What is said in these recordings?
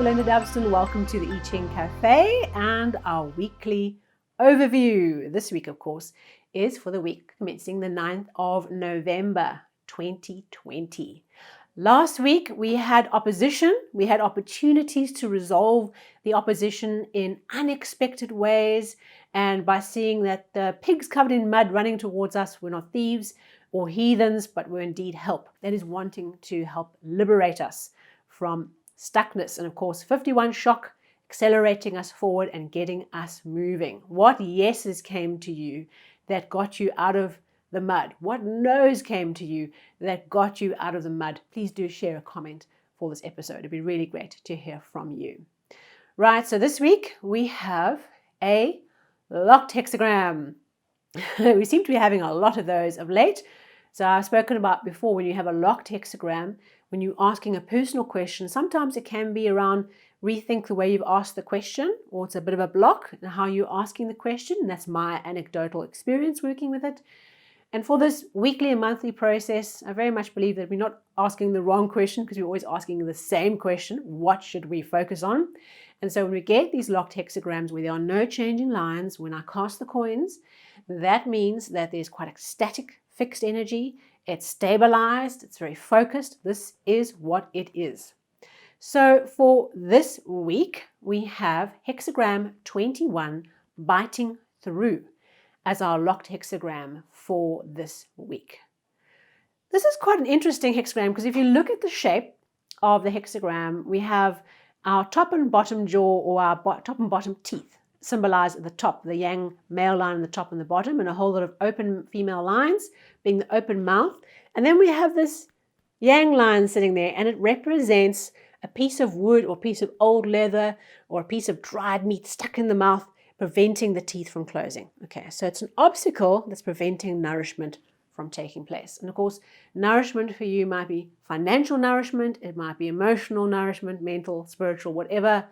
Belinda Davston. Welcome to the I Ching Cafe and our weekly overview. This week, of course, is for the week commencing the 9th of November 2020. Last week, we had opposition. We had opportunities to resolve the opposition in unexpected ways. And by seeing that the pigs covered in mud running towards us were not thieves or heathens, but were indeed help. That is wanting to help liberate us from stuckness. And of course, 51 shock, accelerating us forward and getting us moving. What yeses came to you that got you out of the mud? What no's came to you that got you out of the mud? Please do share a comment for this episode. It'd be really great to hear from you. Right, so this week we have a locked hexagram. We seem to be having a lot of those of late. So I've spoken about before, when you have a locked hexagram, when you're asking a personal question, sometimes it can be around rethink the way you've asked the question, or it's a bit of a block in how you're asking the question. And that's my anecdotal experience working with it. And for this weekly and monthly process, I very much believe that we're not asking the wrong question, because we're always asking the same question. What should we focus on? And so when we get these locked hexagrams where there are no changing lines, when I cast the coins, that means that there's quite a static, fixed energy. It's stabilized. It's very focused. This is what it is. So for this week, we have hexagram 21, biting through, as our locked hexagram for this week. This is quite an interesting hexagram, because if you look at the shape of the hexagram, we have our top and bottom jaw, or our top and bottom teeth, symbolized at the top, the yang male line in the top and the bottom, and a whole lot of open female lines being the open mouth. And then we have this yang line sitting there, and it represents a piece of wood or a piece of old leather or a piece of dried meat stuck in the mouth, preventing the teeth from closing. Okay, so it's an obstacle that's preventing nourishment from taking place. And of course, nourishment for you might be financial nourishment, it might be emotional nourishment, mental, spiritual, whatever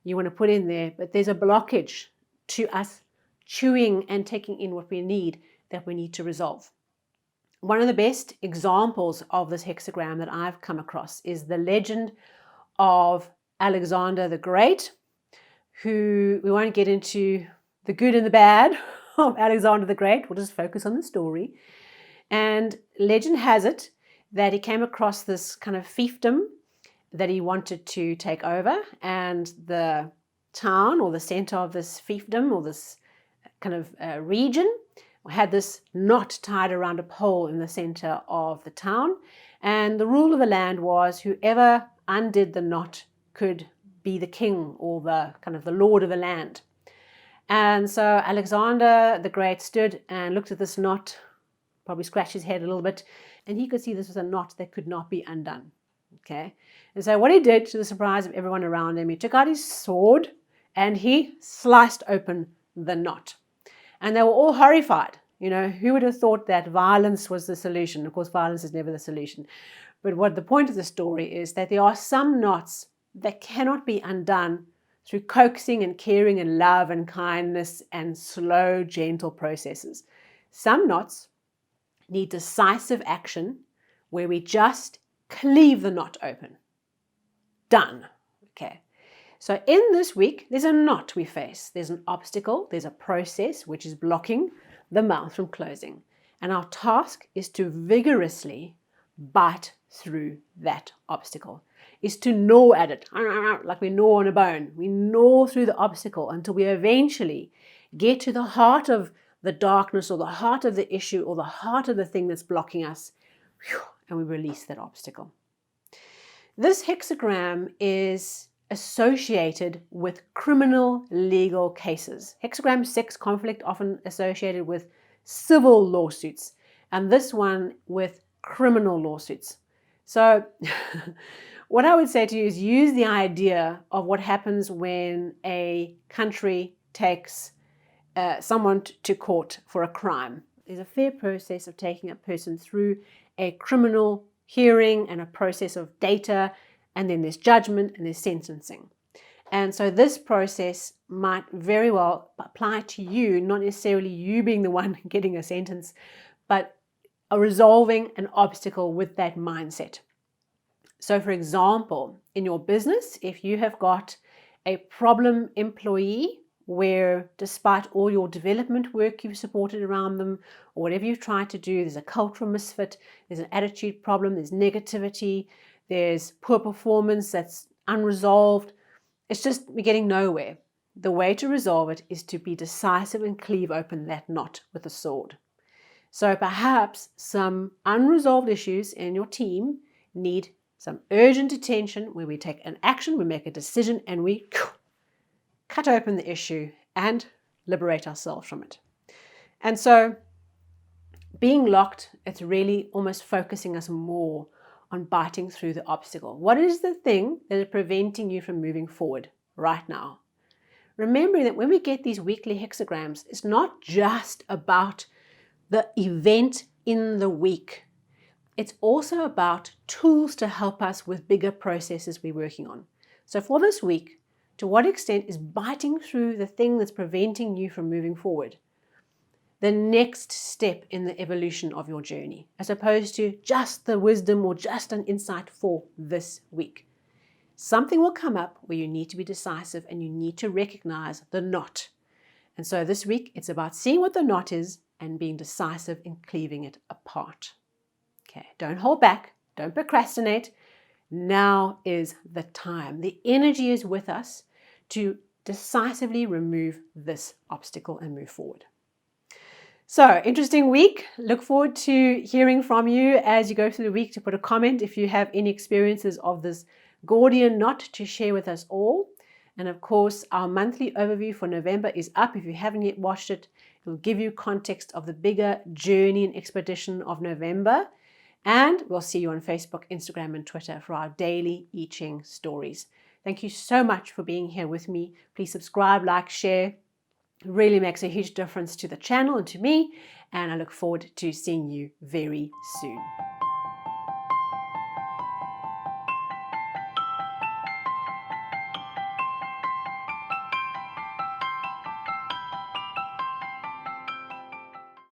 you want to put in there, but there's a blockage to us chewing and taking in what we need that we need to resolve. One of the best examples of this hexagram that I've come across is the legend of Alexander the Great, who, we won't get into the good and the bad of Alexander the Great, we'll just focus on the story. And legend has it that he came across this kind of fiefdom that he wanted to take over, and the town, or the center of this fiefdom, or this kind of region, had this knot tied around a pole in the center of the town. And the rule of the land was whoever undid the knot could be the king, or the kind of the lord of the land. And so Alexander the Great stood and looked at this knot, probably scratched his head a little bit, and he could see this was a knot that could not be undone. Okay, and so what he did, to the surprise of everyone around him, he took out his sword and he sliced open the knot. And they were all horrified. You know, who would have thought that violence was the solution? Of course, violence is never the solution. But what the point of the story is that there are some knots that cannot be undone through coaxing and caring and love and kindness and slow, gentle processes. Some knots need decisive action where we just cleave the knot open. Done. Okay. So in this week, there's a knot we face. There's an obstacle. There's a process which is blocking the mouth from closing. And our task is to vigorously bite through that obstacle, is to gnaw at it, like we gnaw on a bone. We gnaw through the obstacle until we eventually get to the heart of the darkness, or the heart of the issue, or the heart of the thing that's blocking us, and we release that obstacle. This hexagram is associated with criminal legal cases. Hexagram 6, conflict, often associated with civil lawsuits, and this one with criminal lawsuits. So what I would say to you is use the idea of what happens when a country takes someone to court for a crime. There's a fair process of taking a person through a criminal hearing and a process of data, and then there's judgment and there's sentencing. And so this process might very well apply to you, not necessarily you being the one getting a sentence, but resolving an obstacle with that mindset. So for example, in your business, if you have got a problem employee where despite all your development work you've supported around them, or whatever you've tried to do, there's a cultural misfit, there's an attitude problem, there's negativity, there's poor performance that's unresolved, it's just we're getting nowhere. The way to resolve it is to be decisive and cleave open that knot with a sword. So perhaps some unresolved issues in your team need some urgent attention where we take an action, we make a decision, and we cut open the issue and liberate ourselves from it. And so being locked, it's really almost focusing us more on biting through the obstacle. What is the thing that is preventing you from moving forward right now? Remembering that when we get these weekly hexagrams, it's not just about the event in the week. It's also about tools to help us with bigger processes we're working on. So for this week, to what extent is biting through the thing that's preventing you from moving forward the next step in the evolution of your journey, as opposed to just the wisdom or just an insight for this week? Something will come up where you need to be decisive and you need to recognize the knot. And so this week, it's about seeing what the knot is and being decisive in cleaving it apart. Okay, don't hold back, don't procrastinate. Now is the time. The energy is with us to decisively remove this obstacle and move forward. So, interesting week. Look forward to hearing from you as you go through the week, to put a comment if you have any experiences of this Gordian knot to share with us all. And of course, our monthly overview for November is up. If you haven't yet watched it, it will give you context of the bigger journey and expedition of November. And we'll see you on Facebook, Instagram, and Twitter for our daily I Ching stories. Thank you so much for being here with me. Please subscribe, like, share. It really makes a huge difference to the channel and to me. And I look forward to seeing you very soon.